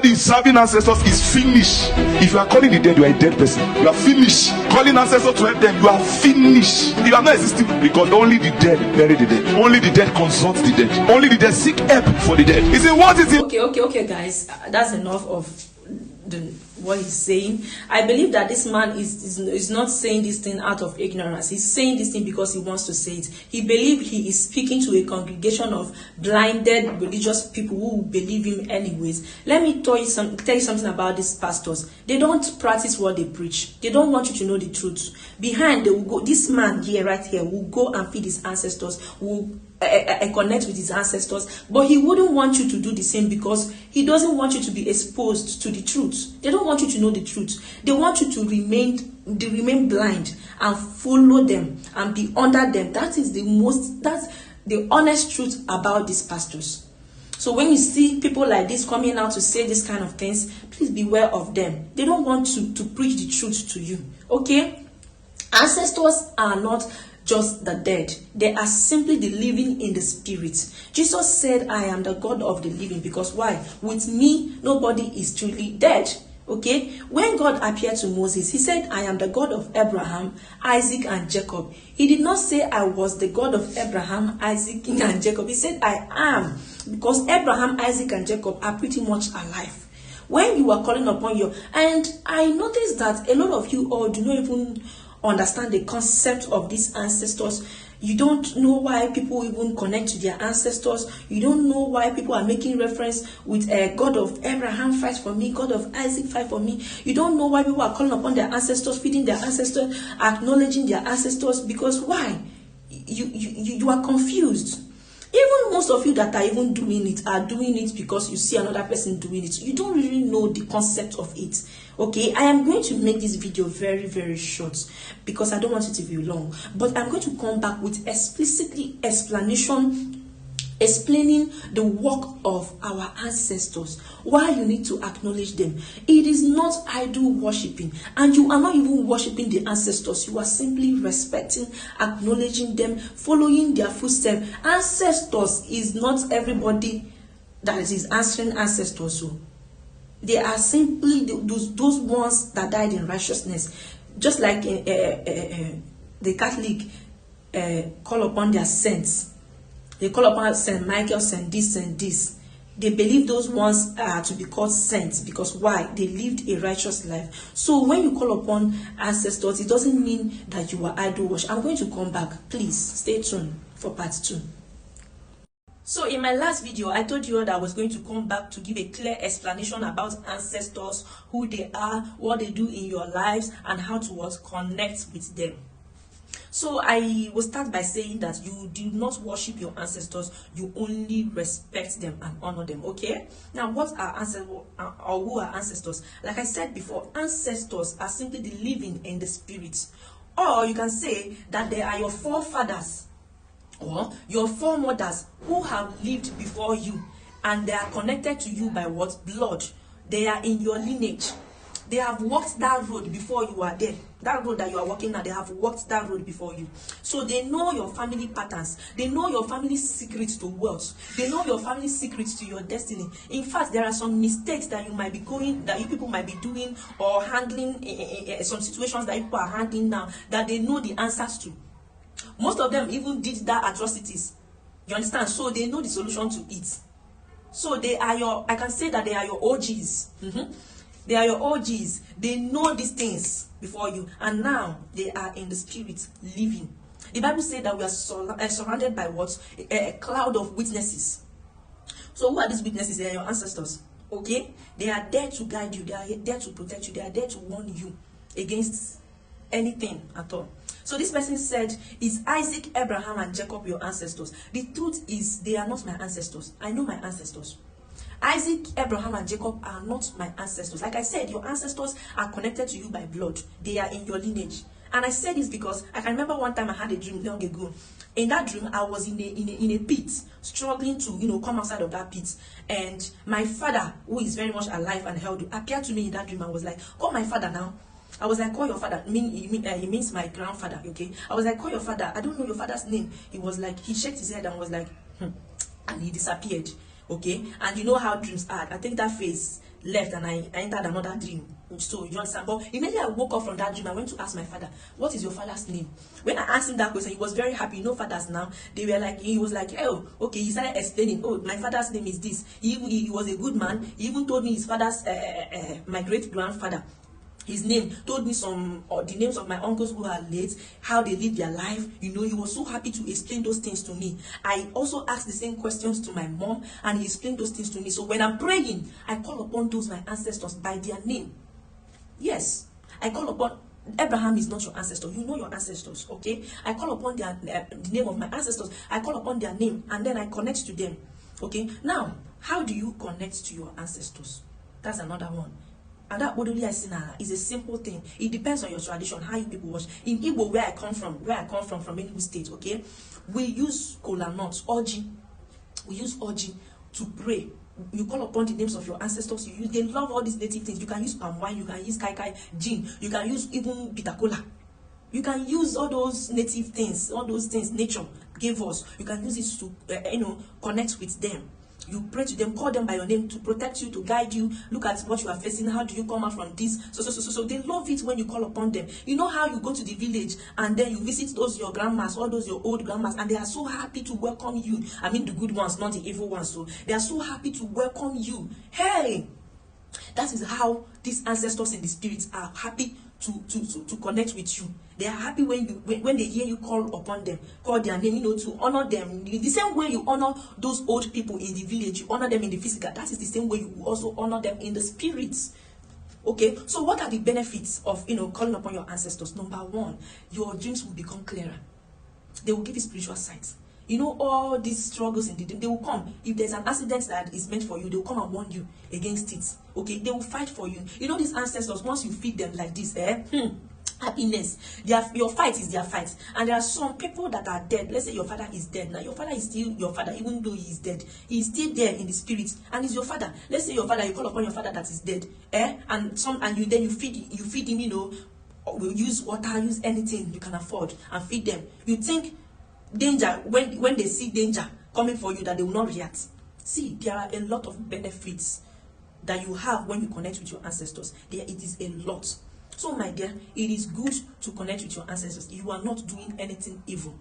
Anybody serving ancestors is finished. If you are calling the dead, you are a dead person. You are finished. Calling ancestors to help them, you are finished. You are not existing, because only the dead bury the dead. Only the dead consult the dead. Only the dead seek help for the dead. Is it what is it? Okay, guys. That's enough of what he's saying. I believe that this man is not saying this thing out of ignorance. He's saying this thing because he wants to say it. He believes he is speaking to a congregation of blinded religious people who believe him anyways. Let me tell you something about these pastors. They don't practice what they preach. They don't want you to know the truth. Behind, they will go. This man here, right here, will go and feed his ancestors, will connect with his ancestors, but he wouldn't want you to do the same, because he doesn't want you to be exposed to the truth. They don't want you to know the truth. They want you to remain blind and follow them and be under them. That's the honest truth about these pastors. So when you see people like this coming out to say this kind of things, please beware of them. They don't want to preach the truth to you. Okay? Ancestors are not just the dead. They are simply the living in the spirit. Jesus said, I am the God of the living, because why? With me, nobody is truly dead. Okay? When God appeared to Moses, he said, I am the God of Abraham, Isaac, and Jacob. He did not say I was the God of Abraham, Isaac, and Jacob. He said, I am, because Abraham, Isaac, and Jacob are pretty much alive. When you are calling upon you, and I noticed that a lot of you all do not even understand the concept of these ancestors. You don't know why people even connect to their ancestors. You don't know why people are making reference with a God of Abraham, fight for me, God of Isaac, fight for me. You don't know why people are calling upon their ancestors, feeding their ancestors, acknowledging their ancestors, because why? You are confused. Even most of you that are even doing it are doing it because you see another person doing it. You don't really know the concept of it. Okay, I am going to make this video very, very short because I don't want it to be long. But I'm going to come back with explicitly explanation, explaining the work of our ancestors, why you need to acknowledge them. It is not idol worshiping, and you are not even worshiping the ancestors. You are simply respecting, acknowledging them, following their footsteps. Ancestors is not everybody that is answering ancestors. So they are simply those ones that died in righteousness, just like the Catholic call upon their saints. They call upon Saint Michael, Saint this, Saint this. They believe those ones are to be called saints, because why? They lived a righteous life. So when you call upon ancestors, it doesn't mean that you are idol worship. I'm going to come back. Please stay tuned for part 2. So in my last video, I told you that I was going to come back to give a clear explanation about ancestors, who they are, what they do in your lives, and how to connect with them. So I will start by saying that you do not worship your ancestors, you only respect them and honor them. Okay? Now, what are ancestors, or who are ancestors? Like I said before, ancestors are simply the living in the spirit. Or you can say that they are your forefathers or your foremothers who have lived before you, and they are connected to you by what? Blood. They are in your lineage. They have walked that road before you are there. That road that you are walking now, they have walked that road before you. So they know your family patterns. They know your family secrets to wealth. They know your family secrets to your destiny. In fact, there are some mistakes that you might be that you people might be doing or handling, some situations that you people are handling now, that they know the answers to. Most of them even did that atrocities. You understand? So they know the solution to it. So they are I can say that they are your OGs. They are your OGs. They know these things before you, and now they are in the spirit living. The Bible says that we are surrounded by what? A cloud of witnesses. So who are these witnesses? They are your ancestors. Okay? They are there to guide you. They are there to protect you. They are there to warn you against anything at all. So this person said, is Isaac, Abraham, and Jacob your ancestors? The truth is, they are not my ancestors. I know my ancestors. Isaac, Abraham, and Jacob are not my ancestors. Like I said, your ancestors are connected to you by blood. They are in your lineage. And I say this because I can remember one time I had a dream long ago. In that dream, I was in a pit, struggling to, come outside of that pit. And my father, who is very much alive and healthy, appeared to me in that dream. I was like, call my father now. I was like, call your father. He means my grandfather, okay? I was like, call your father. I don't know your father's name. He was like, he shook his head and was like, and he disappeared. Okay, and you know how dreams are. I think that face left and I entered another dream. So you understand? But immediately I woke up from that dream, I went to ask my father, what is your father's name? When I asked him that question, he was very happy. You know fathers now, they were like, he was like, oh, okay. He started explaining, oh, my father's name is this. He was a good man. He even told me his father's, my great grandfather, his name, told me some the names of my uncles who are late, how they live their life. You know, he was so happy to explain those things to me. I also asked the same questions to my mom, and he explained those things to me. So when I'm praying, I call upon those my ancestors by their name. Yes, I call upon. Abraham is not your ancestor. You know your ancestors, okay? I call upon the name of my ancestors. I call upon their name, and then I connect to them. Okay. Now, how do you connect to your ancestors? That's another one. And that bodily asina is a simple thing. It depends on your tradition, how you people watch. In Igbo, where I come from Enugu State, okay, we use kola nuts, orji. We use orji to pray. You call upon the names of your ancestors. You use. They love all these native things. You can use palm wine. You can use kai kai, gin. You can use even bitter cola. You can use all those native things, all those things nature gave us. You can use it to connect with them. You pray to them, call them by your name to protect you, to guide you. Look at what you are facing. How do you come out from this? So they love it when you call upon them. You know how you go to the village and then you visit those your grandmas, all those your old grandmas, and they are so happy to welcome you. I mean the good ones, not the evil ones. So they are so happy to welcome you. Hey, that is how these ancestors in the spirits are happy to connect with you. They are happy when they hear you call upon them, call their name, to honor them. The same way you honor those old people in the village, you honor them in the physical. That is the same way you will also honor them in the spirits. Okay, so what are the benefits of calling upon your ancestors? Number one, your dreams will become clearer. They will give you spiritual sight. All these struggles in the dream, they will come. If there's an accident that is meant for you, they will come and warn you against it. Okay, they will fight for you. These ancestors, once you feed them like this, happiness, your fight is their fight. And there are some people that are dead. Let's say your father is dead. Now your father is still your father, even though he is dead. He is still there in the spirit, and he's your father. Let's say your father, you call upon your father that is dead, and you feed him. Will use water, use anything you can afford, and feed them. You think danger, when they see danger coming for you, that they will not react. See, there are a lot of benefits that you have when you connect with your ancestors. It is a lot. So my dear, it is good to connect with your ancestors. You are not doing anything evil.